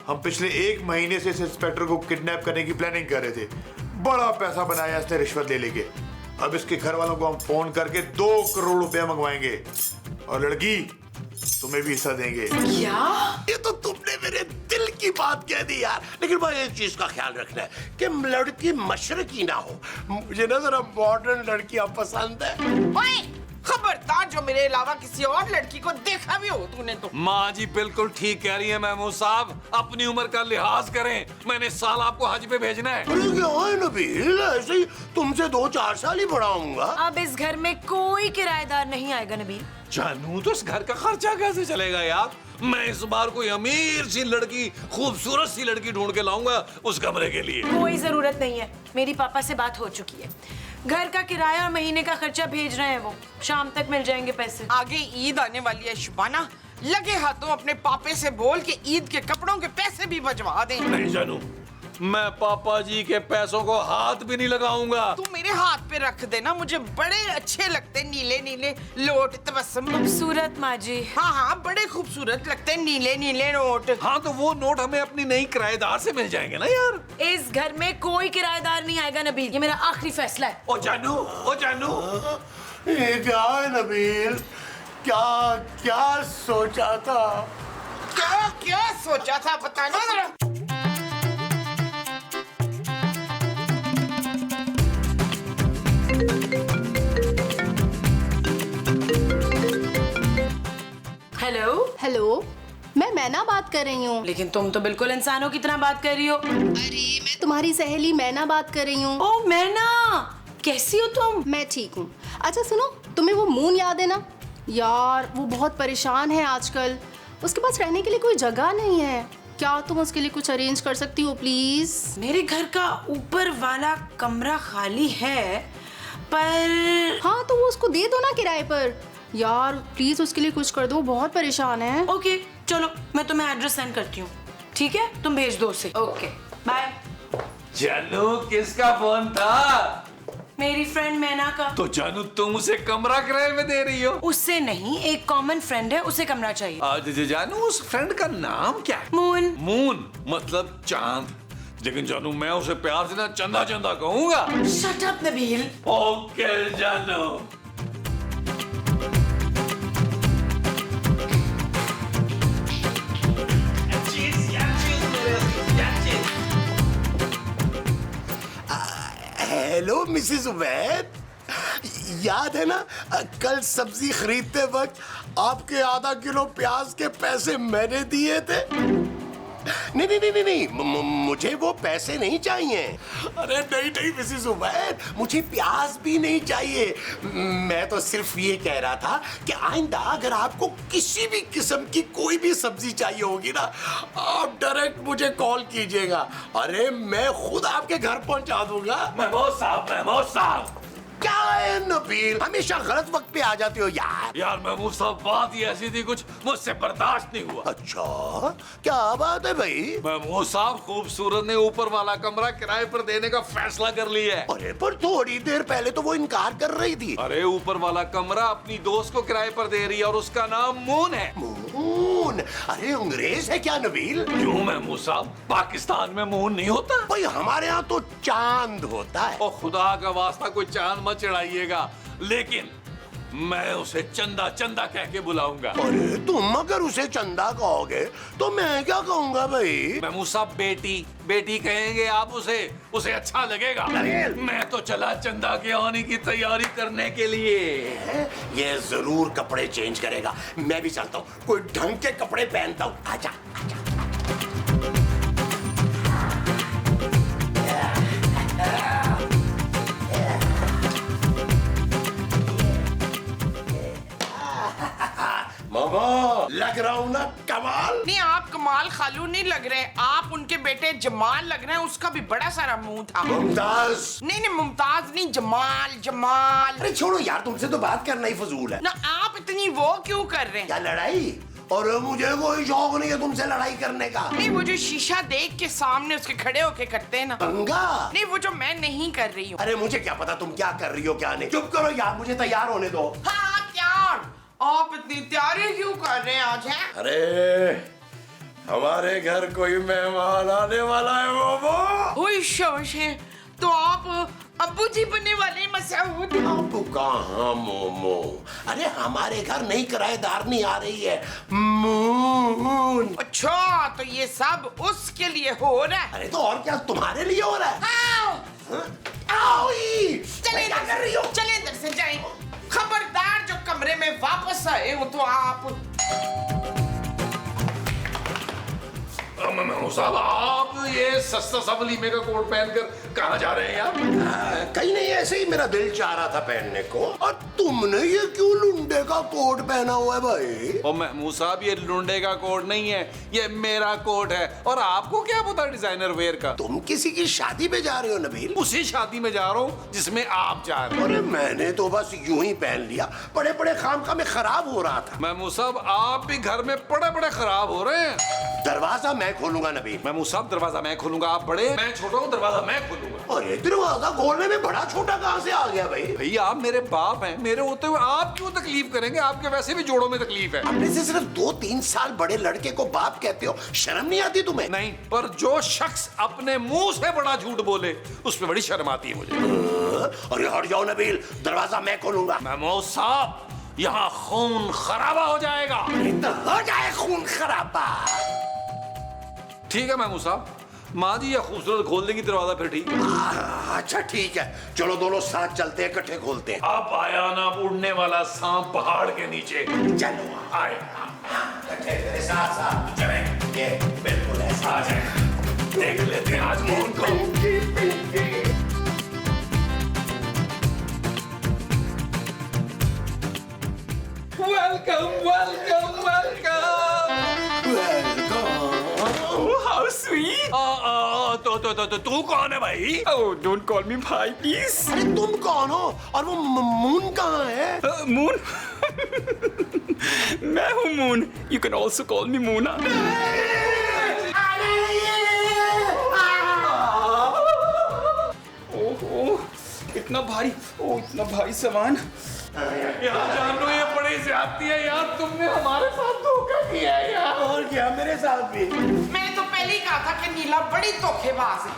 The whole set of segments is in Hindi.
हम पिछले 1 महीने से इस इंस्पेक्टर को किडनैप करने की प्लानिंग कर रहे थे। बड़ा पैसा बनाया इसने रिश्वत ले लेके। अब इसके घर वालों को हम फोन करके 2 करोड़ रुपया मंगवाएंगे और लड़की तुम्हें भी हिस्सा देंगे। क्या? ये तो तुमने मेरे दिल की बात कह दी यार। लेकिन भाई एक चीज का ख्याल रखना है कि लड़की मशरकी ना हो। मुझे ना जरा मॉडर्न लड़कियां पसंद है। ओए, खबरदार जो मेरे अलावा किसी और लड़की को देखा भी हो तूने तो। माँ जी बिल्कुल ठीक कह रही है महमूद साहब, अपनी उम्र का लिहाज करें। मैंने इस साल आपको हज पे भेजना है। अरे क्या है नबील, ऐसे ही तुमसे 2-4 साल ही बड़ा हूँगा। अब इस घर में कोई किराएदार नहीं आएगा नबील। जानू तो इस घर का खर्चा कैसे चलेगा यार? मैं इस बार कोई अमीर सी लड़की, खूबसूरत सी लड़की ढूंढ के लाऊंगा उस कमरे के लिए। कोई जरूरत नहीं है, मेरी पापा से बात हो चुकी है। घर का किराया और महीने का खर्चा भेज रहे हैं वो, शाम तक मिल जाएंगे पैसे। आगे ईद आने वाली है शुबाना, लगे हाथों अपने पापे से बोल के ईद के कपड़ों के पैसे भी बचवा दें। नहीं जानू, मैं पापा जी के पैसों को हाथ भी नहीं लगाऊंगा। तू मेरे हाथ पे रख देना, मुझे बड़े अच्छे लगते नीले नीले लोट तबस्सुम। खूबसूरत माँ जी। हाँ हाँ, बड़े खूबसूरत लगते हैं नीले नीले नोट। हाँ तो वो नोट हमें अपनी नई किराएदार से मिल जाएंगे ना यार। इस घर में कोई किराएदार नहीं आएगा नबील, ये मेरा आखिरी फैसला है। ओ जानू, ये क्या है नबील, क्या क्या सोचा था? क्या क्या सोचा था बताना जरा। हेलो। हेलो, मैं मैना बात कर रही हूँ। लेकिन तुम तो बिल्कुल इंसानों की तरह बात कर रही हो। अरे मैं तुम्हारी सहेली मैना बात कर रही हूँ। ओ मैना, कैसी हो तुम? मैं ठीक हूँ। अच्छा सुनो, तुम्हें वो मून याद है ना यार? वो बहुत परेशान है आजकल, उसके पास रहने के लिए कोई जगह नहीं है। क्या तुम उसके लिए कुछ अरेंज कर सकती हो प्लीज? मेरे घर का ऊपर वाला कमरा खाली है, पर हाँ तो वो उसको दे दो ना किराए पर। यार प्लीज उसके लिए कुछ कर दो, बहुत परेशान है। ओके चलो, मैं तुम्हें एड्रेस सेंड करती हूँ, ठीक है? तुम भेज दो उसे। Okay bye. जानू किसका फोन था? मेरी फ्रेंड मैना का। तो जानू तुम उसे कमरा किराए में दे रही हो? उससे नहीं, एक कॉमन फ्रेंड है, उसे कमरा चाहिए। आज जानू उस फ्रेंड का नाम क्या है? मून। मून मतलब चांद। लेकिन जानू मैं उसे प्यार से ना चंदा चंदा कहूंगा। Shut up Nabeel. ओके जानू। हेलो मिसेस उबैद, याद है ना कल सब्जी खरीदते वक्त आपके आधा किलो प्याज के पैसे मैंने दिए थे? नहीं, मुझे वो पैसे नहीं चाहिए। अरे नहीं मिसेस उबैद, मुझे प्याज भी नहीं चाहिए। मैं तो सिर्फ ये कह रहा था कि आइंदा अगर आपको किसी भी किस्म की कोई भी सब्जी चाहिए होगी ना, आप डायरेक्ट मुझे कॉल कीजिएगा। अरे मैं खुद आपके घर पहुंचा दूंगा। महमूद साहब क्या है नबील, हमेशा गलत वक्त पे आ जाते हो यार। यार महमूद साहब बात ही ऐसी थी, कुछ मुझसे बर्दाश्त नहीं हुआ। अच्छा क्या बात है भाई? महमूद साहब खूबसूरत ने ऊपर वाला कमरा किराए पर देने का फैसला कर लिया है। अरे पर थोड़ी देर पहले तो वो इनकार कर रही थी। अरे ऊपर वाला कमरा अपनी दोस्त को किराए पर दे रही है और उसका नाम मून है। मून? अरे अंग्रेज है क्या नबील? क्यों महमूद साहब, पाकिस्तान में मून नहीं होता? भाई हमारे यहाँ तो चांद होता है। ओ खुदा का वास्ता कोई चांद मत चढ़ाइएगा, लेकिन मैं उसे चंदा चंदा कह के बुलाऊंगा। अरे तुम अगर उसे चंदा कहोगे तो मैं क्या कहूँगा भाई? महमूद साहब बेटी कहेंगे आप उसे अच्छा लगेगा। मैं तो चला चंदा के आने की तैयारी करने के लिए। ये जरूर कपड़े चेंज करेगा, मैं भी चलता हूँ, कोई ढंग के कपड़े पहनता हूँ। आजा आजा। मामा लग रहा हूँ ना कमाल? नहीं, आप कमाल खालू नहीं लग रहे, आप उनके बेटे जमाल लग रहे हैं। उसका भी बड़ा सारा मुंह था। मुमताज? नहीं मुमताज नहीं, जमाल। अरे छोड़ो यार, तुमसे तो बात करना ही फजूल है ना। आप इतनी वो क्यों कर रहे हैं? क्या लड़ाई? और मुझे कोई शौक नहीं है तुमसे लड़ाई करने का। नहीं, वो जो शीशा देख के सामने उसके खड़े होके करते हैं ना। पंगा? नहीं, वो जो मैं नहीं कर रही हूँ। अरे मुझे क्या पता तुम क्या कर रही हो क्या नहीं। चुप करो यार, मुझे तैयार होने दो। हाँ, तैयार? आप इतनी तैयारी क्यों कर रहे हैं आज? है अरे हमारे घर कोई मेहमान आने वाला है मोमो। ओए शोश है तो आप अब्बू जी बनने वाले मसऊद। अब कहाँ मोमो, अरे हमारे घर नई किराएदार नहीं आ रही है, मून। अच्छा तो ये सब उसके लिए हो रहा है। अरे तो और क्या तुम्हारे लिए हो रहा है? आओ, आओ चले क्या कर रही हो? चले इधर से जाएं। खबरदार जो कमरे में वापस आए हो तो आप साहब आप ये सस्ता सा वलीमे का कोट पहनकर कहाँ जा रहे हैं यार? कहीं नहीं, ऐसे ही मेरा दिल चाह रहा था पहनने को। और तुमने ये क्यों लुंडे का कोट पहना हुआ है भाई? और महमूद साहब ये लुंडे का कोट नहीं है, ये मेरा कोट है। और आपको क्या पता डिजाइनर वेयर का? तुम किसी की शादी में जा रहे हो नबील? उसी शादी में जा रहा हूँ जिसमें आप जा रहे हैं। अरे मैंने तो बस यूं ही पहन लिया, बड़े बड़े खामखा में खराब हो रहा था। महमूद साहब आप भी घर में बड़े बड़े खराब हो रहे हैं। दरवाजा मैं खोलूंगा नबील। महमूद साहब दरवाजा मैं खोलूंगा, आप बड़े मैं छोटा हूँ, दरवाजा मैं खोलूंगा। अरे दरवाजा खोलने में बड़ा छोटा कहाँ से आ गया भाई? भैया आप मेरे बाप हैं, मेरे होते हुए आप क्यों तकलीफ करेंगे? आपके वैसे भी जोड़ों में तकलीफ है। अपने से सिर्फ 2-3 साल बड़े लड़के को बाप कहते हो, शर्म नहीं आती तुम्हें? नहीं, पर जो शख्स अपने मुंह से बड़ा झूठ बोले उस पर बड़ी शर्म आती है मुझे। अरे हट जाओ नबील, दरवाजा मैं खोलूंगा। महमूद साहब यहाँ खून खराबा हो जाएगा। तो हो जाए खून खराबा। ठीक है महमूद साहब, माँ जी ये खूबसूरत खोल देंगी दरवाजा फिर ठीक। अच्छा ठीक है, चलो दोनों साथ चलते हैं, इकट्ठे खोलते हैं। अब आया ना उड़ने वाला सांप पहाड़ के नीचे। चलो आए इकट्ठे मेरे साथ साथ चलें। ये बिल्कुल ऐसा आ जाए, देख लेते हैं आज मोहन को। Welcome welcome welcome. How sweet! तो तू कौन है भाई? Oh, don't call me bhai, please. अरे तुम कौन हो और वो मून कहाँ है? Moon? मैं हूँ Moon. You can also call me Moona. ओह, इतना भारी सामान। यार जान लो ये बड़ी ज्यादती है यार, तुमने हमारे साथ धोखा किया है यार। और क्या मेरे साथ भी? मैंने तो पहले ही कहा था कि नीला बड़ी धोखेबाज है।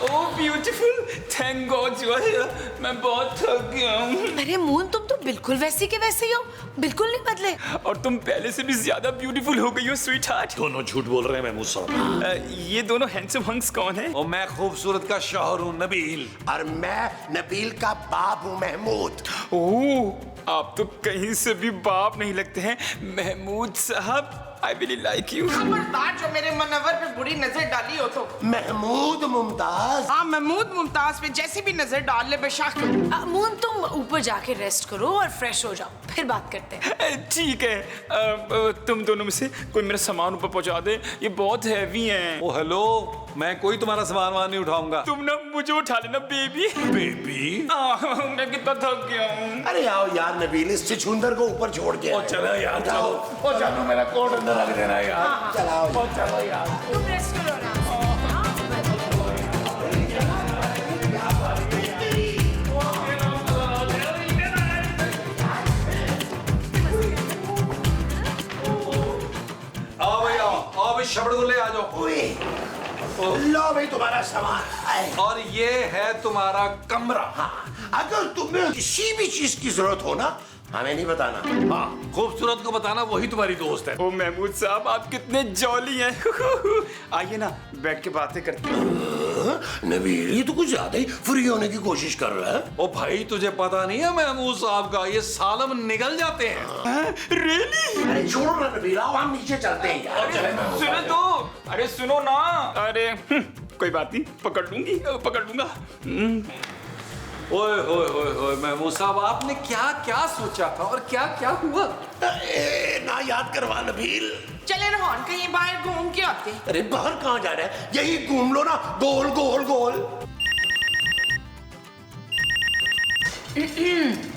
Oh, beautiful! Thank God you are here. मैं बहुत थक गया हूँ। अरे मून तुम तो बिल्कुल वैसी के वैसे ही हो, बिल्कुल नहीं बदले। और तुम पहले से भी ज्यादा ब्यूटीफुल हो गई हो स्वीट हार्ट। दोनों झूठ बोल रहे हैं महमूद साहब। ये दोनों हैंडसम हंक्स कौन है? और मैं खूबसूरत का शौहर हूँ नबील। और मैं नबील का बाप हूँ महमूद। ओह, आप तो कहीं से भी बाप नहीं लगते हैं महमूद साहब। I really like you. खबरदार जो मेरे मनवर पे बुरी नजर डाली हो तो। महमूद मुमताज। हाँ महमूद मुमताज पे जैसी भी नजर डाल ले बेशक। मून तुम ऊपर जाके रेस्ट करो और फ्रेश हो जाओ, फिर बात करते हैं। ठीक है, तुम दोनों में से कोई मेरा सामान ऊपर पहुंचा दे, ये बहुत हैवी है। ओ हेलो, मैं कोई तुम्हारा सामान वामान नहीं उठाऊंगा। तुम ना मुझे उठा लेना बेबी। बेबी? मैं कितना थक गया हूँ। अरे आओ यार नबील, इस छुछुंदर को ऊपर छोड़ के। ओ चलो यार चलो, ओ चलो मेरा कोट अंदर रख देना यार। चलाओ ओ चलो यार। तुम रेस्ट करो आराम से। आओ भाई आओ भाई, शबड़गुल्ले आ जाओ। लो भाई तुम्हारा सामान। और ये है तुम्हारा कमरा। हाँ, अगर तुम्हें किसी भी चीज की जरूरत हो ना, हमें नहीं बताना। हाँ, खूबसूरत को बताना, वही तुम्हारी दोस्त है। ओ महमूद साहब, आप कितने जॉली हैं। आइए ना बैठ के बातें करते हैं। नबील ये तो कुछ ज्यादा ही फ्री होने की कोशिश कर रहा है। ओ भाई तुझे पता नहीं है महमूद साहब का, ये सालम निकल जाते हैं। रियली? अरे छोड़ो ना नबील, आओ हम नीचे चलते हैं यार। सुनो तो, अरे सुनो ना। अरे कोई बात नहीं, पकड़ लूंगा। ओए होए होए होए महमूद साहब, आपने क्या क्या सोचा था और क्या क्या हुआ? ना याद करवा नबील। चले रोहन कहीं बाहर घूम के आते। अरे बाहर कहाँ जा रहे हैं, यही घूम लो ना, गोल गोल गोल।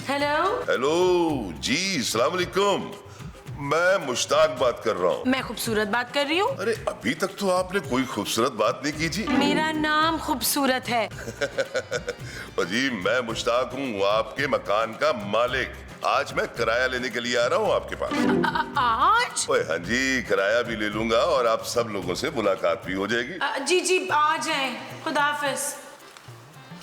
हेलो। हेलो जी, सलाम अलैकुम। मैं मुश्ताक बात कर रहा हूँ। मैं खूबसूरत बात कर रही हूँ। अरे अभी तक तो आपने कोई खूबसूरत बात नहीं की जी। मेरा नाम खूबसूरत है। जी मैं मुश्ताक हूँ, आपके मकान का मालिक। आज मैं किराया लेने के लिए आ रहा हूँ आपके पास। आज? ओए हाँ जी, किराया भी ले लूंगा और आप सब लोगों से मुलाकात भी हो जाएगी। जी जी आ जाए। खुदा हाफिज।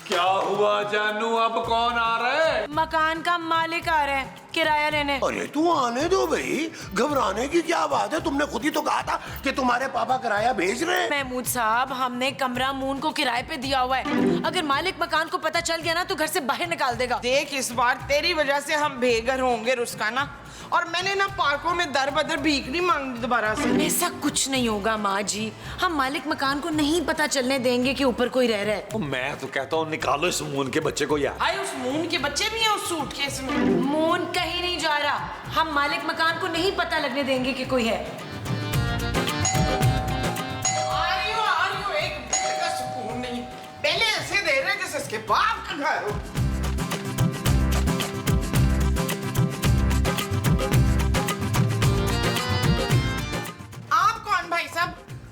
क्या हुआ जानू, अब कौन आ रहा है? मकान का मालिक आ रहा है किराया लेने। अरे तू आने दो भाई, घबराने की क्या बात है? तुमने खुद ही तो कहा था कि तुम्हारे पापा किराया भेज रहे हैं। महमूद साहब, हमने कमरा मून को किराए पे दिया हुआ है। अगर मालिक मकान को पता चल गया ना तो घर से बाहर निकाल देगा। देख, इस बार तेरी वजह से हम बेघर होंगे रुस्काना, और मैंने ना पार्कों में दर बदर भीख नहीं मांगी दोबारा से। ऐसा कुछ नहीं होगा माँ जी, हम मालिक मकान को नहीं पता चलने देंगे कि ऊपर कोई रह रहा है। मैं तो कहता हूँ निकालो इस मून के बच्चे को यार। हाय, उस मून के बच्चे भी हैं उस सूटकेस में। मून कहीं नहीं जा रहा, हम मालिक मकान को नहीं पता लगने देंगे कि कोई है। आ रही हो, एक मिनट का सुकून नहीं। पहले ऐसे दे रहे जैसे इसके बाप का घर हो।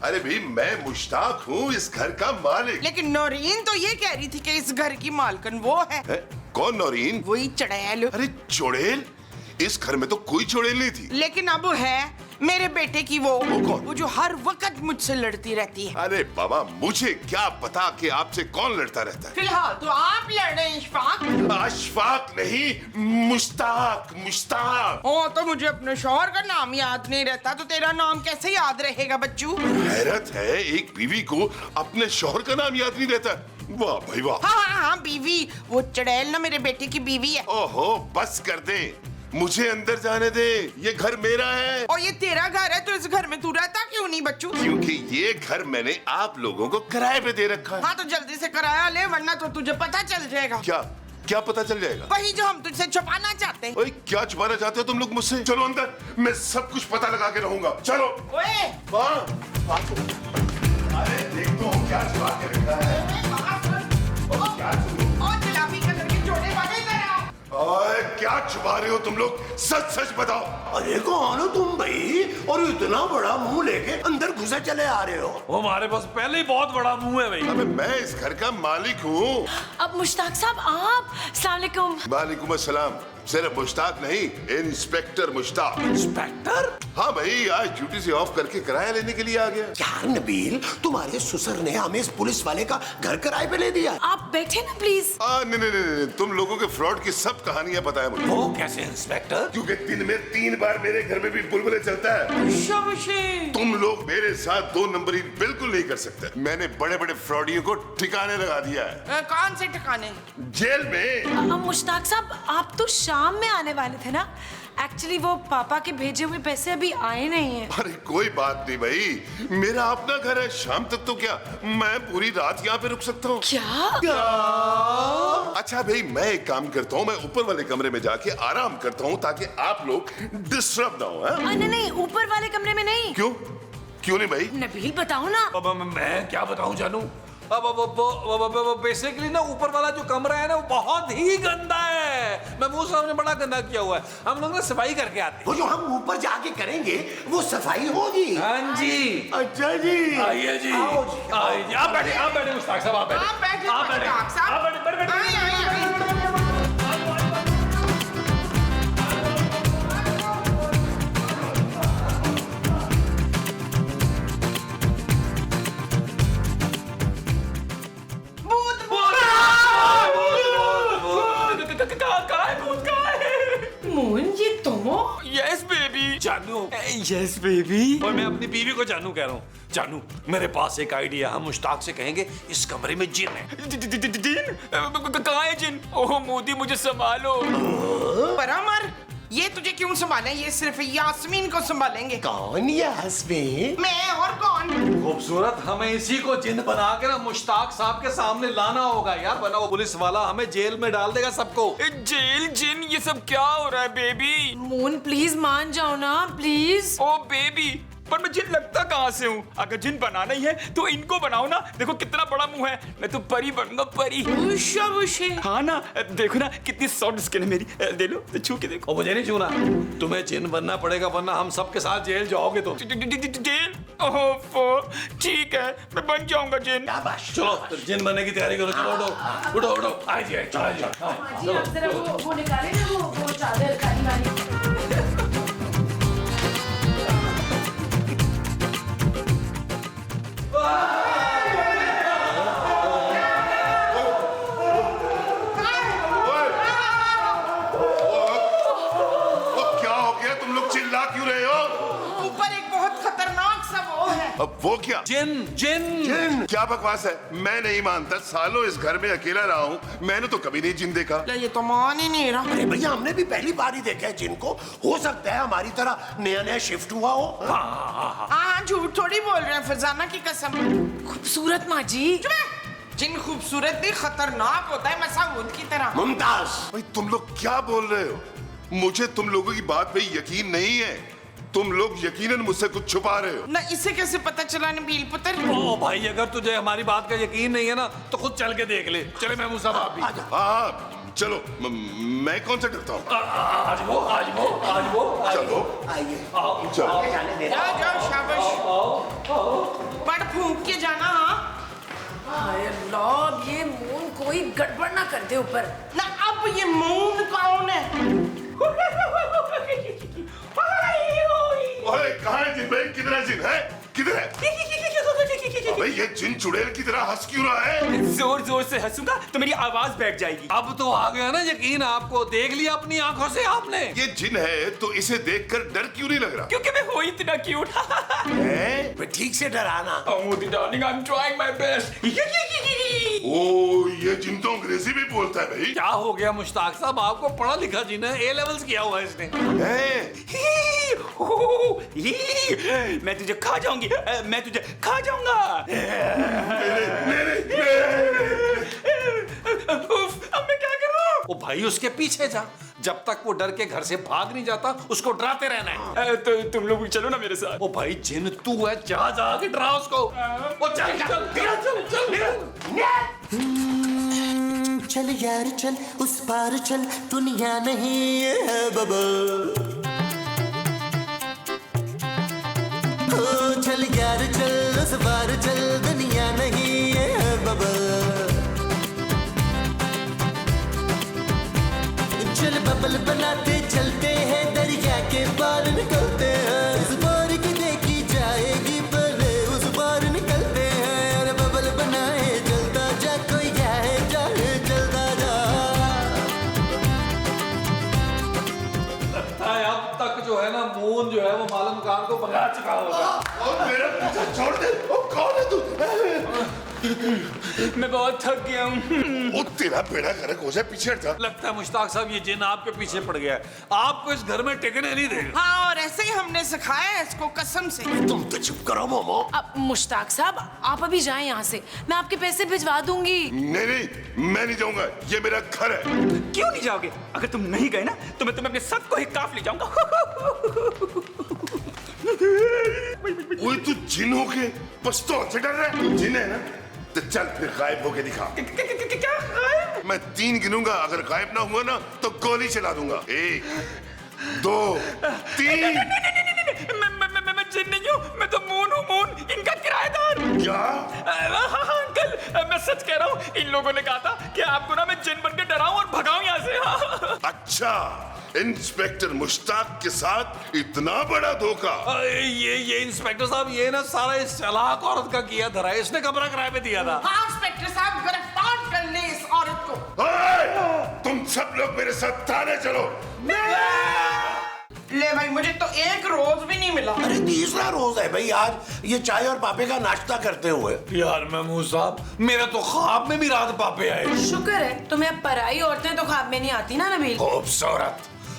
अरे भाई मैं मुश्ताक हूँ, इस घर का मालिक। लेकिन नौरीन तो ये कह रही थी कि इस घर की मालकन वो है। कौन नौरीन? वही चुड़ैल। अरे चुड़ैल? इस घर में तो कोई चुड़ैल नहीं थी। लेकिन अब है मेरे बेटे की वो कौन? वो जो हर वक्त मुझसे लड़ती रहती है। अरे बाबा, मुझे क्या पता कि आपसे कौन लड़ता रहता है। फिलहाल तो आप लड़ रहे हैं इशफाक। अशफाक नहीं, मुश्ताक। मुश्ताक। ओ, तो मुझे अपने शौहर का नाम याद नहीं रहता, तो तेरा नाम कैसे याद रहेगा बच्चू? हैरत है, एक बीवी को अपने शौहर का नाम याद नहीं रहता। वाह भाई वाह। हाँ, बीवी। वो चुड़ैल ना मेरे बेटे की बीवी है। ओहो, बस कर दे, मुझे अंदर जाने दे, ये घर मेरा है। और ये तेरा घर है, तो इस घर में तू रहता क्यों नहीं बच्चू? क्योंकि ये घर मैंने आप लोगों को किराए पे दे रखा है। हाँ, तो जल्दी से किराया ले, वरना तो तुझे पता चल जाएगा। क्या क्या पता चल जाएगा? वही जो हम तुझसे छुपाना चाहते हैं। ओए, क्या छुपाना चाहते हो तुम लोग मुझसे? चलो अंदर, मैं सब कुछ पता लगा के रहूंगा। चलो। ओए, अरे देख तो क्या छुपा के रखा है। ओए, क्या छुपा रहे हो तुम लोग? सच सच बताओ। अरे कौन हो तुम भाई, और इतना बड़ा मुंह लेके अंदर घुसे चले आ रहे हो? वो हमारे पास पहले ही बहुत बड़ा मुंह है भाई। अबे मैं इस घर का मालिक हूँ। अब मुश्ताक साहब आप, अस्सलाम वालेकुम। वालेकुम अस्सलाम। सिर्फ मुश्ताक नहीं, इंस्पेक्टर मुश्ताक। इंस्पेक्टर? हाँ भाई, आज ड्यूटी से ऑफ करके किराया लेने के लिए आ गया। यार नबील, तुम्हारे ससुर ने हमें इस पुलिस वाले का घर किराए पे ले दिया। आप बैठे ना प्लीज। नहीं नहीं नहीं, तुम लोगों के फ्रॉड की सब कहानियां पता है मुझे। वो कैसे इंस्पेक्टर? क्योंकि दिन में 3 बार मेरे घर में भी बुलबुले चलता है। तुम लोग मेरे साथ 2 नंबरी बिल्कुल नहीं कर सकते। मैंने बड़े बड़े फ्रॉडियों को ठिकाने लगा दिया है। कौन से ठिकाने? जेल में। मुश्ताक साहब, आप तो शाम में आने वाले थे ना? एक्चुअली वो पापा के भेजे हुए पैसे अभी आए नहीं हैं। अरे कोई बात नहीं भाई, मेरा अपना घर है। शाम तक तो क्या, मैं पूरी रात यहाँ पे रुक सकता हूँ। क्या? अच्छा भाई, मैं एक काम करता हूँ, मैं ऊपर वाले कमरे में जाके आराम करता हूँ ताकि आप लोग डिस्टर्ब ना हो। नहीं नहीं, ऊपर वाले कमरे में नहीं। क्यों नहीं भाई? नबील बताओ ना। मैं क्या बताऊं जानू? अब बेसिकली ना ऊपर वाला जो कमरा है ना वो बहुत ही गंदा है। महमूद साहब ने बड़ा गंदा किया हुआ है। हम लोग ना सफाई करके आते हैं। वो जो हम ऊपर जाके करेंगे वो सफाई होगी। हाँ जी। अच्छा जी, आइए जी, आइए जी। आप बैठे मुश्ताक साहब, आप बैठे। Yes baby. और मैं अपनी बीवी को जानू कह रहा हूँ। जानू, मेरे पास एक आइडिया। हम मुश्ताक से कहेंगे इस कमरे में जिन है। जिन? कहाँ है जिन? ओह मोदी, मुझे संभालो। परामर, ये तुझे क्यों संभाले? ये सिर्फ यास्मीन को संभालेंगे। कौन यास्मीन? मैं और कौन? खूबसूरत, हमें इसी को जिन बना के ना मुश्ताक साहब के सामने लाना होगा यार, वरना वो पुलिस वाला हमें जेल में डाल देगा सबको। जेल, जिन, ये सब क्या हो रहा है बेबी? मून प्लीज मान जाओ ना, प्लीज। ओ बेबी, पर मैं जिन लगता कहाँ से हूँ? अगर जिन बनाना ही है तो इनको बनाओ ना। देखो कितना बड़ा मुंह है, मैं तो परी बनूंगा, परी। हाँ ना, देखो ना कितनी सॉफ्ट स्किन है मेरी। दे लो तो छू के देखो। मुझे नहीं छूना, तुम्हें जिन बनना पड़ेगा वरना हम सबके साथ जेल जाओगे तुम। जेल? ओहो, ठीक है मैं बन जाऊंगा जिन। चलो तो जिन बनने की तैयारी करो। चलो उठो उठो उठो, आ जाए जी आप जरा वो निकाले ना वो चादर काली वाली। क्या हो गया? तुम लोग चिल्ला क्यों रहे हो? ऊपर एक बहुत खतरनाक सा वो है। अब वो क्या? जिन जिन जिन? क्या बकवास है? मैं नहीं मानता। सालों इस घर में अकेला रहा हूँ, मैंने तो कभी नहीं जिन देखा। ये तो मान ही नहीं रहा। अरे भैया हमने भी पहली बार ही देखा है जिनको। हो सकता है हमारी तरह नया नया शिफ्ट हुआ हो। हाँ झूठ थोड़ी बोल रहे हैं, फरजाना की कसम। खूबसूरत माँ जी। जिन खूबसूरत नहीं खतरनाक होता है, मसाउद की तरह। मुमताज, भाई तुम लोग क्या बोल रहे हो? मुझे तुम लोगों की बात पे यकीन नहीं है। तुम लोग यकीनन मुझसे कुछ छुपा रहे हो। ना इसे कैसे पता चला नबील पुत्र? ओ भाई, अगर तुझे हमारी बात का यकीन नहीं है ना तो खुद चल के देख ले। चले महमूद साहब आप भी। हाँ चलो, मैं कौन सा डरता हूँ? आज वो चलो आइए। चलो। जाओ जाओ, शाबाश। पढ़ फूंक के जाना। हाँ हाय अल्लाह, ये मून कोई गड़बड़ ना कर दे ऊपर। ना अब ये मून कौन है? ओए कहाँ है जिन भाई? किधर है जिन? है किधर है? अबे ये जिन चुड़ैल की तरह हंस क्यों रहा है? जोर जोर से हंसूंगा तो मेरी आवाज बैठ जाएगी। अब तो आ गया ना यकीन आपको, देख लिया अपनी आंखों से आपने। ये जिन है तो इसे देखकर डर क्यों नहीं लग रहा? क्योंकि मैं हो इतना क्यूट। है? ठीक से डराना। Modi darling, I am trying my best. ओ ये जिन तो अंग्रेजी भी बोलता है भाई। क्या हो गया मुश्ताक साहब, आपको पढ़ा लिखा जिन है, ए लेवल्स किया हुआ है इसने। मैं तुझे खा जाऊंगी, मैं तुझे खा जाऊंगा। अब मैं क्या करूं? ओ भाई उसके पीछे जा, जब तक वो डर के घर से भाग नहीं जाता उसको डराते रहना है। तो तुम लोग भी चलो ना मेरे साथ। ओ भाई जिन तू है, जा जा के डरा उसको। ओ चल चल चल चल। चल यार चल, उस पार चल, दुनिया नहीं है बबल। चल यार चल, उस पार चल, दुनिया नहीं है बबल। चल बबल बनाते चलते हैं, दरिया के पार निकलते हैं। इस बार की देखी जाएगी पहले, उस पार निकलते हैं। अरे बबल बनाए चलता जा, कोई जाए जाए चलता जा। लगता है अब तक जो है ना मून जो है वो मालूम खान को भगा चुका होगा। और मेरा पीछा छोड़ दे। ओ कौन है तू? मैं बहुत थक गया हूँ। ओ तेरा बेड़ा गर्क हो जाए, पीछे हट जा। लगता है मुश्ताक साहब ये जिन आपके पीछे पड़ गया है, आपको इस घर में टिकने नहीं देगा। हाँ और ऐसे ही हमने सिखाया है इसको, कसम से। तुम तो चुप करो मोमो। अब मुश्ताक साहब आप अभी जाएं यहाँ से, मैं आपके पैसे भिजवा दूंगी। नहीं नहीं, मैं नहीं जाऊंगा, ये मेरा घर है। क्यों नहीं जाओगे? अगर तुम नहीं गए ना तो मैं तुम्हें अपने सबको ही काफ ले जाऊंगा। ओए तू जिन हो के पस्तौल से डर रहा है? तू जिन है ना, तो चल फिर गायब होके दिखा। क्या? मैं 3 गिनूंगा, अगर गायब ना हुआ ना तो गोली चला दूंगा। 1 2 3। मैं जिन नहीं हूँ, मैं तो मून हूँ, मून, इनका किराएदार। क्या? हाँ अंकल, मैं सच कह रहा हूँ। इन लोगों ने कहा था कि आपको ना मैं जिन बन के डराऊं और भगाऊं यहाँ से। हाँ। अच्छा, इंस्पेक्टर मुश्ताक के साथ इतना बड़ा धोखा। ये इंस्पेक्टर साहब ये ना सारा इस चालाक औरत का किया धरा है, इसने कमरा किराए पे दिया था। हाँ इंस्पेक्टर साहब, गिरफ्तार कर ले इस औरत को। ओए, तुम सब लोग मेरे साथ थाने चलो। ले भाई, मुझे तो एक रोज भी नहीं मिला। अरे तीसरा रोज है भाई आज, ये चाय और पापे का नाश्ता करते हुए। यार महमूद साहब, मेरे तो ख्वाब में भी रात पापे आए। शुक्र है तुम्हें अब पराई औरतें तो ख्वाब में नहीं आती ना नबील। खूबसूरत,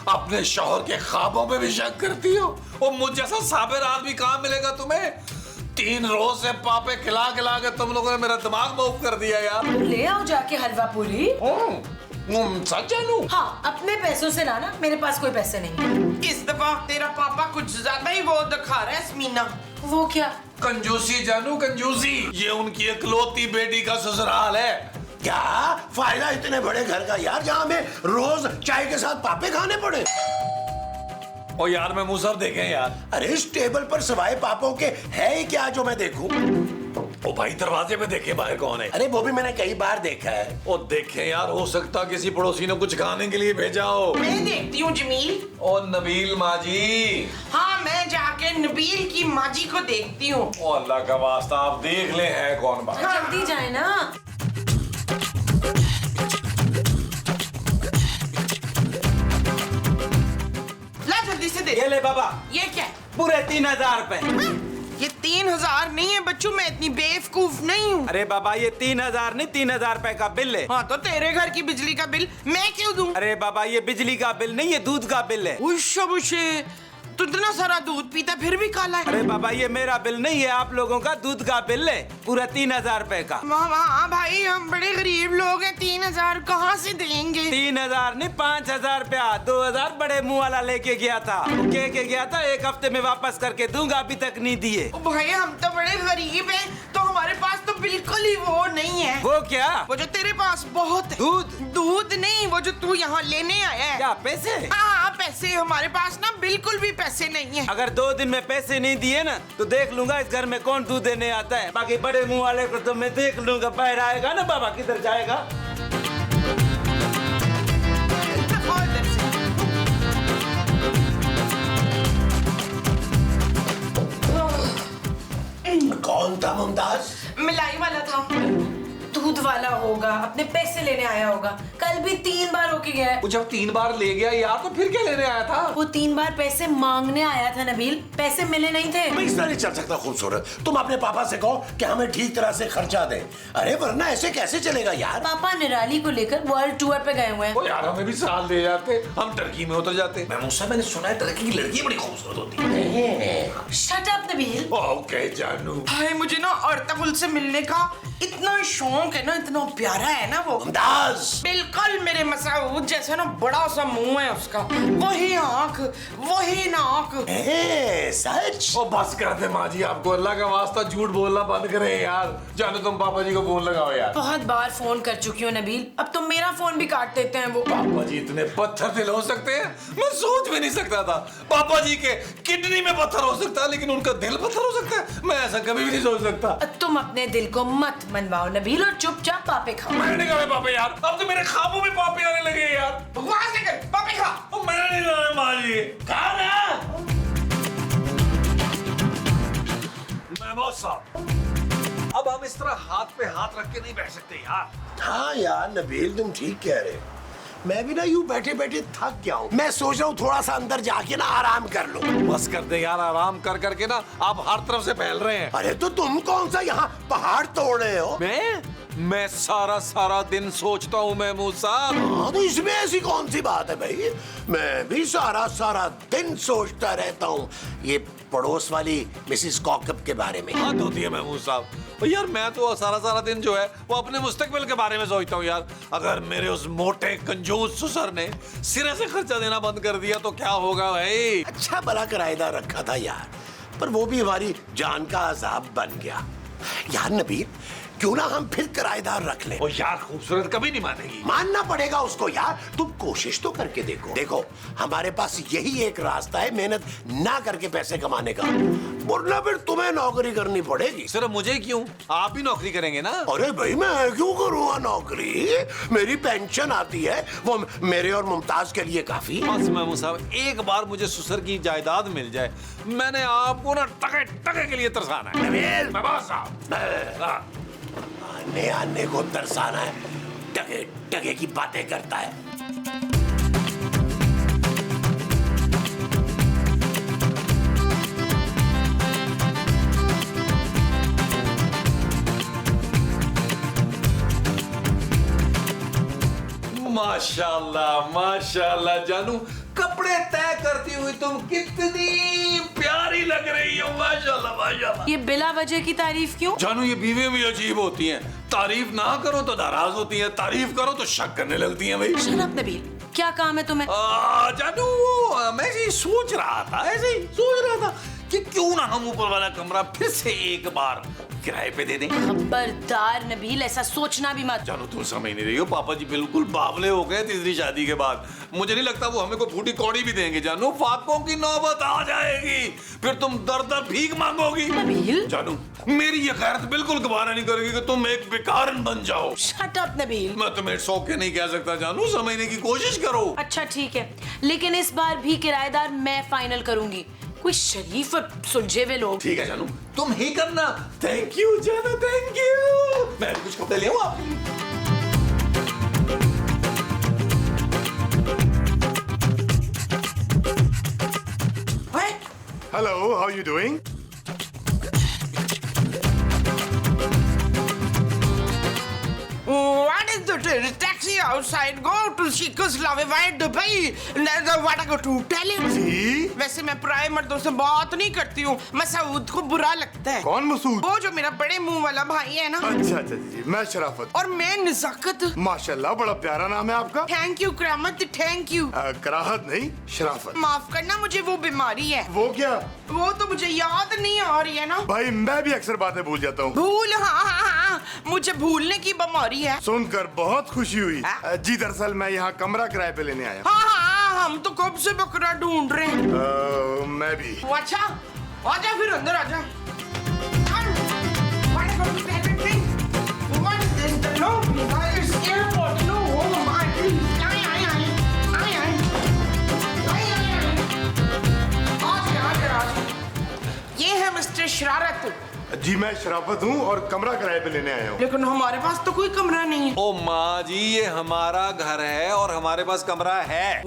अपने शौहर के ख्वाबों पे भी शक करती हो। और मुझ जैसा साबिर आदमी कहाँ मिलेगा तुम्हें? 3 रोज से पापे खिला खिला के तुम लोगों ने मेरा दिमाग मूव कर दिया यार। ले आओ जाके हलवा पूरी। सच जानू? हाँ, अपने पैसों से लाना, मेरे पास कोई पैसे नहीं है। इस दफा तेरा पापा कुछ ज्यादा ही वो दिखा रहा है स्मीना। वो क्या? कंजूसी जानू, कंजूसी। ये उनकी इकलौती बेटी का ससुराल है। क्या फायदा इतने बड़े घर का यार, जहाँ हमें रोज चाय के साथ पापे खाने पड़े। ओ यार मैं मुंह सब देखे यार। अरे इस टेबल पर सिवाय पापों के है ही क्या जो मैं देखूं? ओ भाई दरवाजे पे देखे बाहर कौन है? अरे वो भी मैंने कई बार देखा है। ओ देखे यार, हो सकता किसी पड़ोसी ने कुछ खाने के लिए भेजा हो। मैं देखती हूँ जमील। ओ नबील माजी। हाँ, मैं जाके नबील की माजी को देखती हूँ। ओ अल्लाह का वास्ता, आप देख ले है कौन बात। जल्दी जाए ना। ला जल्दी से दे। ये ले बाबा, ये क्या है? पूरे 3000 रुपए। ये 3000 नहीं है बच्चों, मैं इतनी बेवकूफ नहीं हूँ। अरे बाबा ये 3000 नहीं, 3000 रुपए का बिल है। हाँ तो तेरे घर की बिजली का बिल मैं क्यों दूं? अरे बाबा ये बिजली का बिल नहीं, ये दूध का बिल है। उशे, तू इतना सारा दूध पीता फिर भी काला है। अरे बाबा ये मेरा बिल नहीं है, आप लोगों का दूध का बिल है, पूरा 3000 रुपए का। हाँ भाई, हम बड़े गरीब लोग हैं, 3000 कहाँ से देंगे? 3000 नहीं, 5000 रुपया। 2000 बड़े मुंह वाला लेके गया था, कह के गया था 1 हफ्ते में वापस करके दूंगा, अभी तक नहीं दिए। भाई हम तो बड़े गरीब हैं, तो हमारे पास तो बिल्कुल ही वो नहीं है। वो क्या? वो जो तेरे पास बहुत है। दूध? दूध नहीं, वो जो तू यहाँ लेने आया है। क्या पैसे? हाँ पैसे, हमारे पास ना बिल्कुल भी पैसे नहीं है। अगर 2 दिन में पैसे नहीं दिए ना तो देख लूंगा इस घर में कौन दूध देने आता है। बाकी बड़े मुंह वाले को तो मैं देख लूंगा, बाहर आएगा ना बाबा, किधर जाएगा। कौन था मुमताज? मिलाई वाला था। दूध वाला होगा, अपने पैसे लेने आया होगा। कल भी 3 बार होके गया है। वो जब 3 बार ले गया यार, तो फिर क्या लेने आया था? वो 3 बार पैसे मांगने आया था नबील, पैसे मिले नहीं थे। मैं इस तरह नहीं चल सकता खूबसूरत। तुम अपने पापा से कहो कि हमें ठीक तरह से खर्चा दें। अरे वरना ऐसे कैसे चलेगा यार। पापा निराली को लेकर वर्ल्ड टूर पे गए हुए हैं। ओ यार हमें भी साथ ले जाते, हम टर्की में उतर जाते। मैंने सुना है टर्की की लड़की बड़ी खूबसूरत होती है। Shut up Nabeel. ओके जानू। भाई मुझे ना अर्तुगरुल से मिलने का इतना शौक है ना, इतना प्यारा है ना वो। मुमताज बिल्कुल मेरे मसूद जैसे ना, बड़ा सा मुंह है उसका, वही आंख, वही नाक। सच? ओ बस कर दे माँ जी, आपको अल्लाह का वास्ता झूठ बोलना बंद करें यार। जानो तुम पापा जी को फोन लगाओ यार। बहुत बार फोन कर चुकी हूँ नबील, अब तुम मेरा फोन भी काट देते हैं वो। पापा जी इतने पत्थर दिल हो सकते हैं, मैं सोच भी नहीं सकता था। पापा जी के किडनी में पत्थर हो सकता है, लेकिन उनका दिल पत्थर हो सकता है, मैं ऐसा कभी भी नहीं सोच सकता। तुम अपने दिल को मत मनवाओ नबील और चुपचाप पापे खाओ। मैंने नहीं खाए पापे यार, अब तो मेरे ख्वाबों में पापे आने लगे यार। बकवास नहीं कर, पापे खा। मैंने नहीं खाया माँ जी। कहा ना? महमूद साहब, अब हम इस तरह हाथ पे हाथ रख के नहीं बैठ सकते यार। हाँ यार नबील, तुम ठीक कह रहे हो। मैं भी ना यूं बैठे बैठे थक गया हूँ। मैं सोच रहा हूँ थोड़ा सा अंदर जाके ना आराम कर लो। बस कर दे यार, आराम कर करके ना आप हर तरफ से फैल रहे हैं। अरे तो तुम कौन सा यहाँ पहाड़ तोड़ रहे हो? मैं सारा दिन सोचता हूँ महमूद साहब। हाँ तो इसमें ऐसी कौन सी बात है भाई, मैं भी सारा दिन सोचता रहता हूँ ये पड़ोस वाली मिसिस कॉकअप के बारे में। हद होती है महमूद साहब। और यार मैं तो सारा दिन जो है वो अपने मुस्तकबिल के बारे में सोचता हूँ यार। अगर मेरे उस मोटे कंजूस ससुर ने सिरे से खर्चा देना बंद कर दिया तो क्या होगा भाई। अच्छा भला किराएदार रखा था यार, पर वो भी हमारी जान का अजाब बन गया यार। नबील क्यों ना हम फिर किराएदार रख लें। ओ यार खूबसूरत कभी नहीं मानेगी। मानना पड़ेगा उसको यार, तुम कोशिश तो करके देखो हमारे पास यही एक रास्ता है मेहनत ना करके पैसे कमाने का, वरना फिर तुम्हें नौकरी करनी पड़ेगी। सिर्फ मुझे क्यों, आप भी नौकरी करेंगे ना? अरे भाई मैं क्यों करूँगा नौकरी, मेरी पेंशन आती है, वो मेरे और मुमताज के लिए काफी। बस महमूद साहब एक बार मुझे ससुर की जायदाद मिल जाए, मैंने आपको ना टके के लिए तरसाना है। नबील महमूद साहब आने को तरसाना है, टके की बातें करता है। माशाल्लाह माशाल्लाह जानू, कपड़े तय करती हुई तुम कितनी प्यारी लग रही हो, माशाल्लाह माशाल्लाह। ये बिला वजह की तारीफ क्यों? जानू ये बीवियां भी अजीब होती हैं, तारीफ ना करो तो नाराज होती हैं, तारीफ करो तो शक करने लगती हैं भाई। शट अप नबील, क्या काम है तुम्हें? जानू मैं ऐसे ही सोच रहा था, ऐसे ही सोच रहा था कि क्यों ना हम ऊपर वाला कमरा फिर से एक बार किराए पे दे दें। खबरदार नबील, ऐसा सोचना भी मत। जानू तुम समझ नहीं रही हो, पापा जी बिल्कुल बावले हो गए तीसरी शादी के बाद। मुझे नहीं लगता वो हमें कोई फूटी कौड़ी भी देंगे। जानू फाकों की नौबत आ जाएगी, फिर तुम दर दर भीख मांगोगी। नबील, जानू मेरी ये गैरत बिल्कुल गवारा नहीं करेगी कि तुम एक बेकारन बन जाओ। Shut up Nabeel. मैं तुम्हें सौंप के नहीं कह सकता जानू, समझने की कोशिश करो। अच्छा ठीक है, लेकिन इस बार भी किराएदार मैं फाइनल करूंगी। कोई शरीफ और सुलझे हुए लोग। ठीक है जानू, तुम ही करना। थैंक यू जानू, थैंक यू। मैं कुछ कपड़े ले आऊं आपके लिए? Hello, how are you doing? What is the taxi outside? Go to Czechoslovakia, Dubai. What I go to tell him? जी? वैसे मैं पराये मर्दों से बात नहीं करती हूँ, मसूद को बुरा लगता है। कौन मसूद? वो जो मेरा बड़े मुंह वाला भाई है ना। अच्छा अच्छा जी, मैं शराफत। और मैं नजाकत। माशाल्लाह बड़ा प्यारा नाम है आपका। Thank you Karamat, thank you. Karahat नहीं, शराफत। माफ करना, मुझे वो बीमारी है। वो क्या? वो तो मुझे याद नहीं आ रही है ना। भाई मैं भी अक्सर बातें भूल जाता हूँ। भूल, हाँ, मुझे भूलने की बीमारी है। सुनकर बहुत खुशी हुई। जी दरअसल मैं यहाँ कमरा किराए पे लेने आया। हाँ, हम तो कब से बकरा ढूंढ रहे हैं। मैं भी। अच्छा, आजा फिर अंदर आजा। ये है मिस्टर शरारत। जी मैं शराफत हूँ और कमरा किराए पे लेने आया हूँ। लेकिन हमारे पास तो कोई कमरा नहीं है। ओ माँ जी, ये हमारा घर है और हमारे पास कमरा है।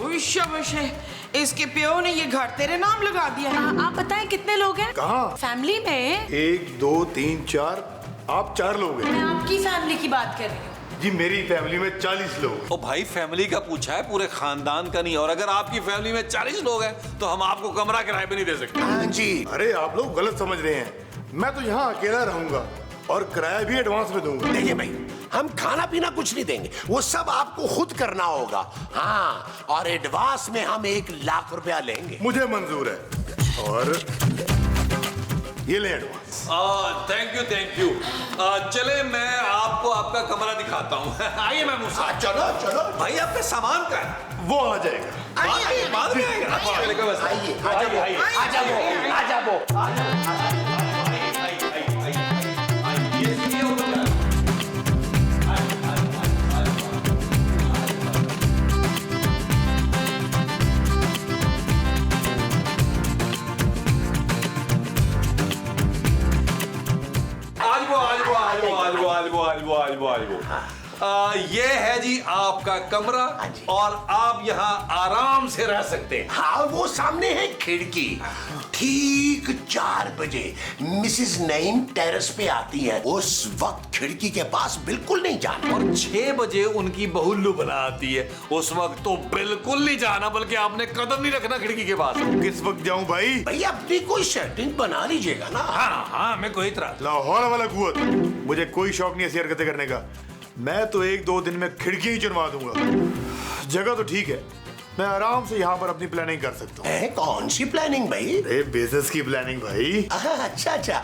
इसके प्यो ने ये घर तेरे नाम लगा दिया है। आप बताएं कितने लोग हैं? कहाँ? फैमिली में 1 2 3 4, आप 4 लोग हैं। मैं आपकी फैमिली की बात कर रही हूँ। जी मेरी फैमिली में 40 लोग। ओ भाई फैमिली का पूछा है, पूरे खानदान का नहीं। और अगर आपकी फैमिली में 40 लोग हैं तो हम आपको कमरा किराए पे नहीं दे सकते। हाँ जी। अरे आप लोग गलत समझ रहे हैं, मैं तो यहाँ अकेला रहूंगा और किराया भी एडवांस में दूंगा। देखिए भाई, हम खाना पीना कुछ नहीं देंगे, वो सब आपको खुद करना होगा। हाँ, और एडवांस में हम 1 लाख रुपया लेंगे। मुझे मंजूर है और ये ले advance. Thank you thank you. चले मैं आपको आपका कमरा दिखाता हूँ। आइए मैं मूसा। चलो चलो भाई आपका सामान का है? वो आ जाएगा। बाद में आएगा। आइए, आ जाओ। ये है जी आपका कमरा और आप यहाँ आराम से रह सकते हैं। हाँ, वो सामने है खिड़की। ठीक 4 बजे मिसेस नईम टेरेस पे आती है। उस वक्त खिड़की के पास बिल्कुल नहीं जाना। और 6 बजे उनकी बहुल्लू बना आती है। उस वक्त तो बिल्कुल नहीं जाना, बल्कि आपने कदम नहीं रखना खिड़की के पास। किस वक्त जाऊं भाई? भाई अपनी कोई सेटिंग बना लीजिएगा ना। हाँ मैं कोई इतराज। लाहौर वाला कुवत, मुझे कोई शौक नहीं ऐसी हरकतें करने का। मैं तो 1 2 दिन में खिड़की ही चुनवा दूंगा। जगह तो ठीक है, मैं आराम से यहाँ पर अपनी प्लानिंग कर सकता हूँ। कौन सी प्लानिंग भाई? अरे बिजनेस की प्लानिंग भाई। अच्छा,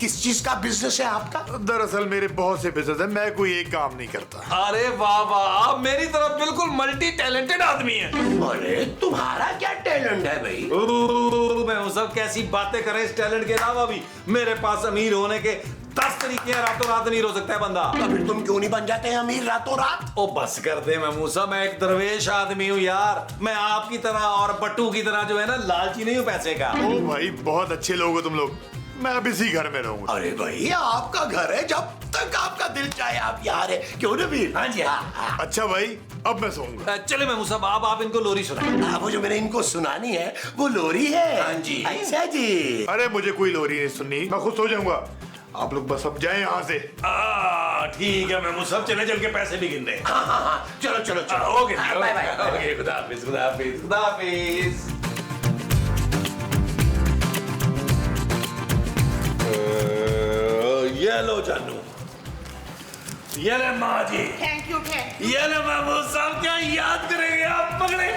किस चीज का बिजनेस है आपका? दरअसल मेरे बहुत से बिजनेस है, मैं कोई एक काम नहीं करता। अरे वाह वाह, आप मेरी तरफ बिल्कुल मल्टी टैलेंटेड आदमी हैं। अरे तुम्हारा क्या टैलेंट है भाई? मैं वो सब कैसी बातें करें, इस टैलेंट के अलावा भी मेरे पास अमीर होने के 10 तरीके हैं। रातों रात नहीं हो सकता है बंदा। फिर तुम क्यों नहीं बन जाते हैं अमीर रातों रात? ओ बस कर दे मैं मूसा, मैं एक दरवेश आदमी हूँ यार। मैं आपकी तरह और बट्टू की तरह जो है ना, लालची नहीं हूँ पैसे का। ओ भाई बहुत अच्छे लोग हो तुम लोग। मैं अब इसी घर में रहूंगा। अरे भाई आपका घर है, जब तक आपका दिल चाहे आप यहाँ रहे, क्यों ना भी? हाँ जी हाँ। अच्छा भाई अब मैं सोऊंगा। चले मैं मूसा, आप इनको लोरी सुनाएं। वो जो मैंने इनको सुनानी है वो लोरी है। हाँ जी। अच्छा जी। अरे मुझे कोई लोरी नहीं सुननी, मैं खुद सो जाऊंगा। आप लोग बस अब जाएं यहाँ से। ठीक है मैं सब चले चल के पैसे भी गिन रहे। हाँ, चलो चलो चलो। Okay bye bye. ओके खुदा हाफिज खुदा हाफिज खुदा हाफिज। ये लो जानू, ये ले माँ जी, थैंक यू ये ले महमूद साहब, क्या याद करेंगे आप पकड़े।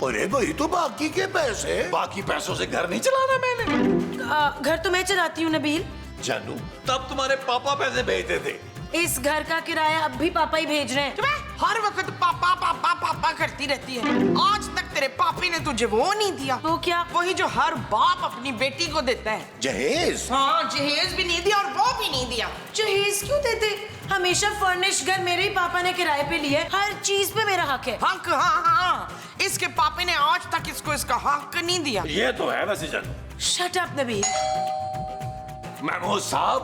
अरे भाई तो बाकी के पैसे? बाकी पैसों से घर नहीं चलाना मैंने। घर तो मैं चलाती हूँ नबील। जानू तब तुम्हारे पापा पैसे भेजते थे। इस घर का किराया अब भी पापा ही भेज रहे हैं। हर वक्त पापा पापा पापा करती रहती है। आज तक तेरे पापी ने तुझे वो नहीं दिया। तो क्या? वही जो हर बाप अपनी बेटी को देता है। जहेज? हाँ, जहेज भी नहीं दिया और वो भी नहीं दिया। जहेज क्यों देते? हमेशा फर्निश घर मेरे ही पापा ने किराए पे लिया है। हर चीज पे मेरा हक है। हक? हाँ हाँ, इसके पापे ने आज तक इसको इसका हक नहीं दिया। ये तो है वैसे जानू। Shut up Nabeel. महमूद साहब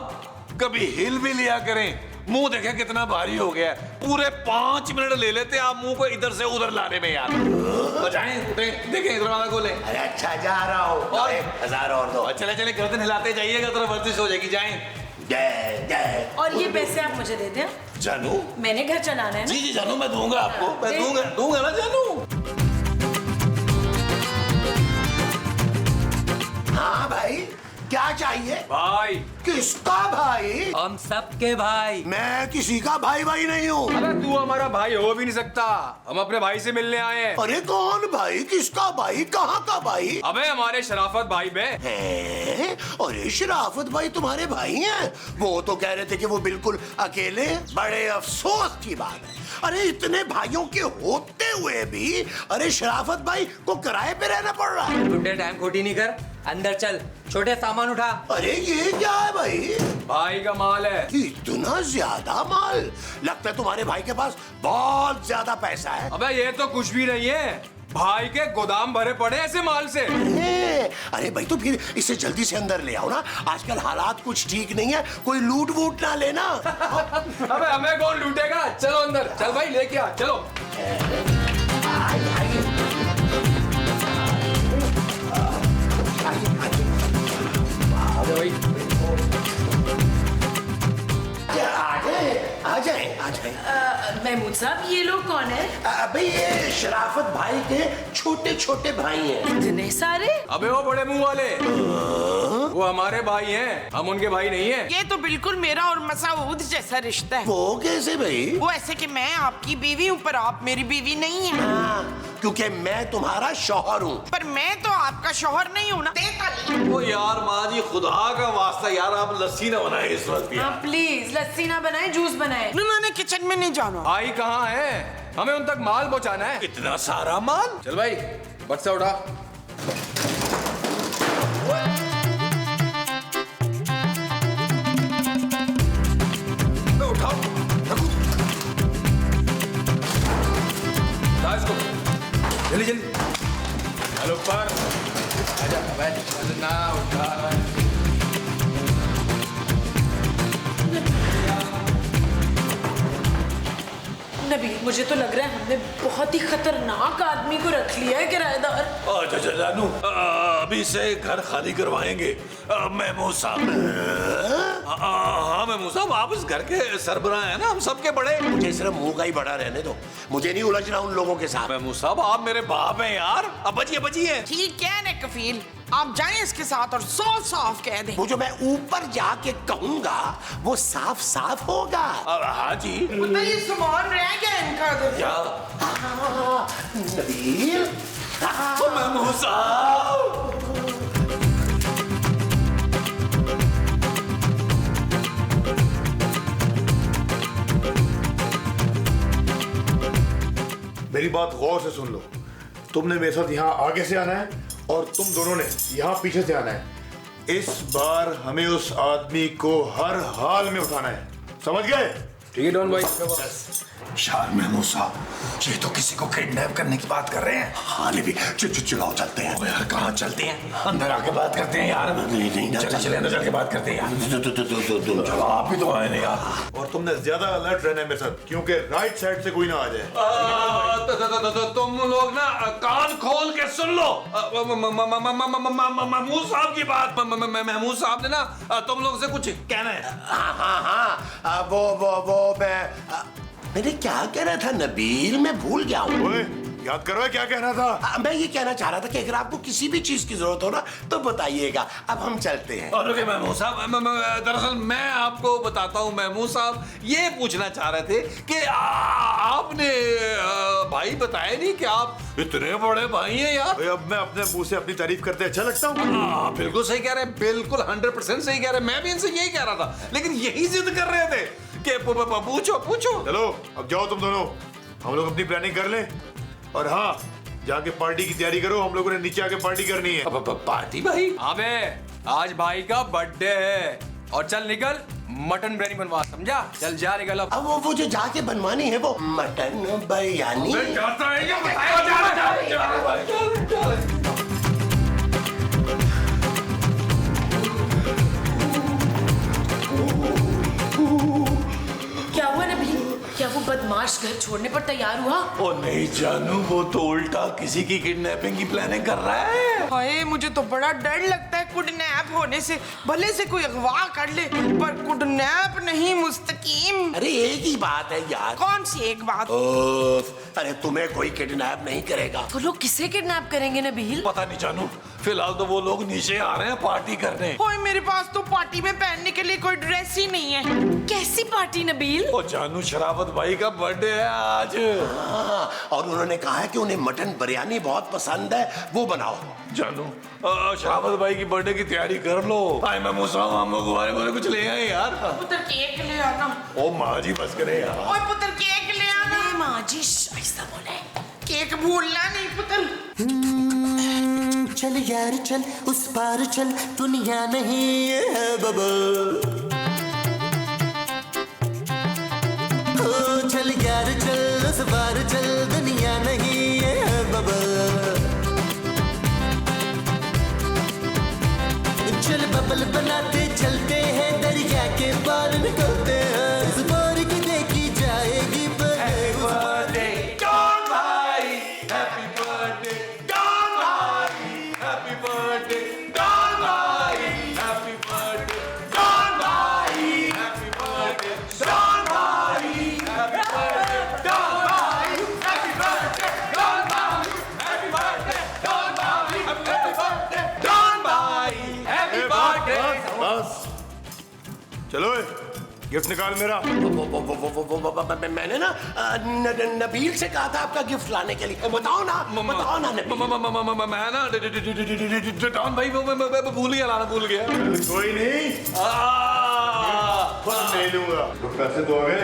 कभी हिल भी लिया करें। मुंह देखे कितना भारी हो गया है। पूरे 5 मिनट ले लेते आप मुंह को इधर से उधर लाने में यार। तो जाएं उठें, देखें दरवाजा खोले। अरे अच्छा जा रहा हूँ। और 1000 और दो। चले चले गर्दन हिलाते जाइएगा तो वर्जिश हो जाएगी। जाएं। जय जय। और ये पैसे आप मुझे दे दें। जानू मैंने घर चलाना है ना। जी जी जानू मैं दूंगा आपको। मैं दूंगा ना जानू। हाँ भाई क्या चाहिए? भाई। किसका भाई? हम सबके भाई। मैं किसी का भाई नहीं हूँ। अरे तू हमारा भाई हो भी नहीं सकता। हम अपने भाई से मिलने आए हैं। अरे कौन भाई? किसका भाई? कहाँ का भाई? अबे हमारे शराफत भाई बे। हैं? अरे शराफत भाई तुम्हारे भाई हैं? वो तो कह रहे थे कि वो बिल्कुल अकेले हैं। बड़े अफसोस की बात है। अरे इतने भाइयों के होते हुए भी अरे शराफत भाई को किराए पे रहना पड़ रहा है। टुडे टाइम खोटी नहीं कर, अंदर चल, छोटे सामान उठा। अरे ये क्या है भाई? भाई का माल है। इतना ज्यादा माल? लगता है तुम्हारे भाई के पास बहुत ज्यादा पैसा है। अबे ये तो कुछ भी नहीं है। भाई के गोदाम भरे पड़े ऐसे माल से। अरे भाई तो फिर इसे जल्दी से अंदर ले आओ ना। आजकल हालात कुछ ठीक नहीं है। कोई लूट वूट ना लेना। अबे हमें कौन लूटेगा? चलो अंदर। चल भाई लेके आ। चलो। भाई आ जाए। महमूद साहब ये लोग कौन है? अबे ये शराफत भाई के छोटे छोटे भाई हैं। इतने सारे? अबे वो बड़े मुंह वाले वो हमारे भाई हैं। हम उनके भाई नहीं हैं। ये तो बिल्कुल मेरा और मसूद जैसा रिश्ता है। वो कैसे भाई? वो ऐसे कि मैं आपकी बीवी हूँ पर आप मेरी बीवी नहीं है। क्योंकि मैं तुम्हारा शौहर हूँ। पर मैं तो आपका शौहर नहीं हूँ ना। वो यार माँ जी खुदा का वास्ता यार आप लस्सी ना बनाए इस वक्त हाँ प्लीज लस्सी ना बनाए, जूस बनाए। मैंने किचन में नहीं जाना। भाई कहाँ है? हमें उन तक माल पहुँचाना है। इतना सारा माल? चल भाई बक्सा उठा। उठाओ इसको जल्दी जल्दी। हेलो ऊपर आजा बैठ ना उठा। नबील मुझे तो लग रहा है हमने बहुत ही खतरनाक आदमी को रख लिया है किराएदार। अच्छा जानू अभी से घर खाली करवाएंगे महमूद साहब। हाँ महमूद साहब आप इस घर के सरबराह हैं ना, हम सबके बड़े। मुझे सिर्फ मुंह का ही बड़ा रहने दो। मुझे नहीं उलझना उन लोगों के साथ। महमूद साहब आप मेरे बाप हैं यार। अब बचिए। ठीक है ने कफील, आप जाएं इसके साथ और साफ कह दें। वो जो मैं ऊपर जाके कहूंगा वो साफ साफ होगा। हाँ जी। ये सामान रह गया इनका। नबील महमूद साहब मेरी बात गौर से सुन लो। तुमने मेरे साथ यहाँ आगे से आना है और तुम दोनों ने यहाँ पीछे से आना है। इस बार हमें उस आदमी को हर हाल में उठाना है, समझ गए? ठीक है डॉन भाई। यार महमूद साहब, ये तो किसी को किडनैप करने की बात कर रहे हैं। हाँ भी चलाओ चलते हैं। यार कहाँ चलते हैं? अंदर आके बात करते हैं यार। नहीं चले अंदर जाके बात करते हैं यार। चलो आप भी तो आए ना यार। और तुमने ज्यादा अलर्ट रहना है मेरे साथ, क्योंकि राइट साइड से कोई ना आ जाए। तुम लोग ना कान खोल के सुन लो महमूद साहब की बात। महमूद साहब ने ना तुम लोग से कुछ कहना है। हाँ, वो मैंने क्या कहना था नबील, मैं भूल गया हूँ। याद करो क्या कहना था। मैं ये कहना चाह रहा था कि अगर आपको किसी भी चीज की जरूरत हो ना तो बताइएगा। अब हम चलते हैं। और महमूद साहब, दरअसल मैं आपको बताता हूँ महमूद साहब, ये पूछना चाह रहे थे कि आपने भाई बताया नहीं कि आप इतने बड़े भाई हैं यार। अब मैं अपने मुंह से अपनी तारीफ करते अच्छा लगता हूँ? बिल्कुल सही कह रहे हैं, बिल्कुल 100% सही कह रहे हैं। मैं भी इनसे यही कह रहा था, लेकिन यही जिद कर रहे थे कि पूछो। चलो अब जाओ तुम दोनों, हम लोग अपनी प्लानिंग कर लें। और हाँ, जाके पार्टी की तैयारी करो, हम लोगों ने नीचे आके पार्टी करनी है। पार्टी भाई? अबे आज भाई का बर्थडे है और चल निकल मटन बिरयानी बनवा, समझा? चल जा निकल अब। वो जो जाके बनवानी है वो मटन बिरयानी। क्या हुआ नबील? क्या वो बदमाश घर छोड़ने पर तैयार हुआ? ओ नहीं जानू, वो तो उल्टा किसी की किडनैपिंग की प्लानिंग कर रहा है। हाय, मुझे तो बड़ा डर लगता है किडनैप होने से। भले से कोई अगवा कर ले, पर किडनैप नहीं मुस्तकीम। अरे एक ही बात है यार। कौन सी एक बात? अरे तुम्हें कोई किडनैप नहीं करेगा। वो लोग किसे किडनैप करेंगे नबील? पता नहीं जानू, फिलहाल तो वो लोग नीचे आ रहे हैं पार्टी करने। हाय, मेरे पास तो पार्टी में पहनने के लिए कोई ड्रेस ही नहीं है। कैसी पार्टी नबील? ओ जानू, शरावत भाई का बर्थडे है आज। हाँ, और उन्होंने कहा है कि उन्हें मटन बिरयानी बहुत पसंद है, वो बनाओ। जानू, शरावत भाई की बर्थडे की तैयारी कर लो। आई मैं मुसाफ, हम लोग हमारे को कुछ ले आए यार। पुत्र केक ले आना। ओ माँ जी बस करे यार। ओए पुत्र केक ले आना। माँ जी ऐसा बोले। केक भूलना नहीं पुत्र। चल यार चल, उस पार चल, दुनिया नहीं है बबल। ओ चल यार चल, उस पार चल, दुनिया नहीं है बबल। चल बबल बनाते चलते हैं, दरिया के पार निकलते हैं। इस बार की देखी जाएगी चलो गिफ्ट निकाल मेरा। मैंने ना नबील से कहा था आपका गिफ्ट लाने के लिए। बताओ ना नबील। मैं ना डॉन भाई भूल गया लाना, भूल गया। कोई नहीं, नहीं लूंगा तो पैसे दो गए।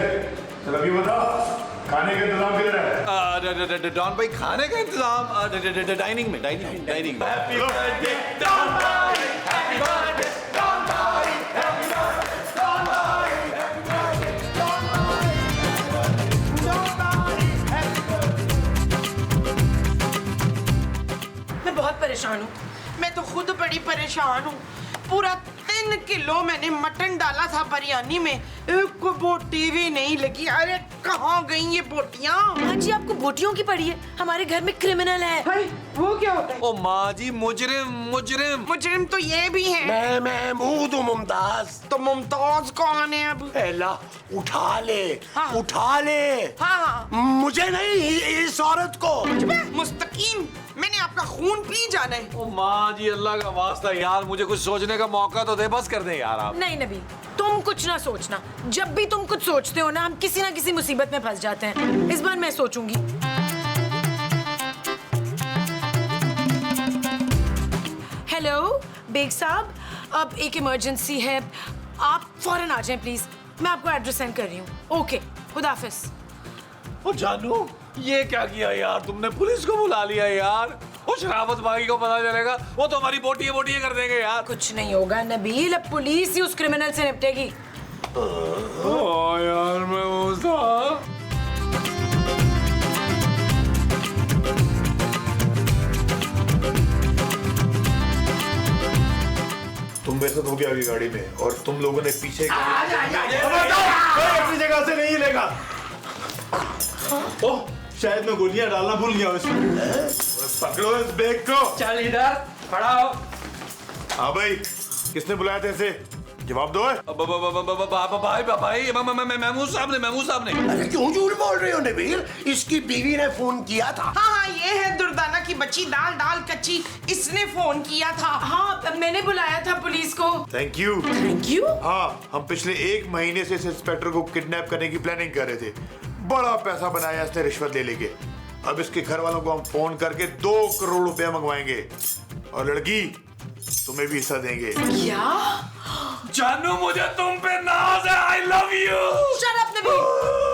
चल अभी बता, खाने का इंतजाम किधर है? डॉन भाई खाने का इंतजाम डाइनिंग में। हैप्पी बर्थडे डॉन भाई, हैप्पी बर्थडे डॉन भाई, हैप्पी बर्थडे डॉन भाई, हैप्पी बर्थडे डॉन भाई। मैं बहुत परेशान हूँ। मैं तो खुद बड़ी परेशान हूँ। पूरा 3 किलो मैंने मटन डाला था बिरयानी में, एक बोटी भी नहीं लगी। अरे कहाँ गई ये बोटियाँ? माँ जी आपको बोटियों की पड़ी है, हमारे घर में क्रिमिनल है। भाई वो क्या होता है? ओ माँ जी, मुजरिम तो ये भी है। मैं महमूद हूँ मुमताज। तो मुमताज कौन है अब? एला उठा ले, हाँ। उठा ले। हाँ। मुझे नहीं, इस औरत को। मुस्तकीम, मैंने आपका खून पी जाना है। ओ माँ जी, अल्लाह का वास्ता यार, मुझे कुछ सोचने का मौका तो दे, बस कर दे यार आप। नहीं नबी, तुम कुछ ना सोचना। जब भी तुम कुछ सोचते हो ना, हम किसी ना किसी मुसीबत में फंस जाते हैं। इस बार मैं सोचूंगी। हेलो बेग साहब, अब एक इमरजेंसी है, आप फौरन आ जाएं प्लीज। मैं आपको एड्रेस सेंड कर रही हूँ। ओके, खुदाफिज। ओ जानू, ये क्या किया यार तुमने? पुलिस को बुला लिया यार। वो शरावत भाई को पता चलेगा, वो तो हमारी बोटियां कर देंगे यार। कुछ नहीं होगा नबील, अब पुलिस ही उस क्रिमिनल से निपटेगी। यार महमूद साहब, तुम मेरे साथ हो गया आगे गाड़ी में और तुम लोगों ने पीछे अपनी जगह से नहीं हिलेगा। ओह, शायद मैं गोलियां डालना भूल गया उसमें। पकड़ो इस बैग को। चल इधर खड़ा हो। हाँ भाई, किसने बुलाया था इसे? जवाब दो। भाई महमूद साहब ने। अरे क्यों झूठ बोल रहे हो नबील? इसकी बीवी ने फोन किया था। हाँ हाँ, ये है दुर्दाना की बच्ची, दाल दाल कच्ची, इसने फोन किया था। हाँ, मैंने बुलाया था पुलिस को। Thank you. Thank you. हाँ, हम पिछले 1 महीने से इस इंस्पेक्टर को किडनैप करने की प्लानिंग कर रहे थे। बड़ा पैसा बनाया इसने रिश्वत ले लेके। अब इसके घर वालों को हम फोन करके 2 करोड़ रुपया मंगवाएंगे और लड़की तुम्हें भी हिस्सा देंगे। क्या? जानू, मुझे तुम पे नाज है। I love you. Shut up Nabeel.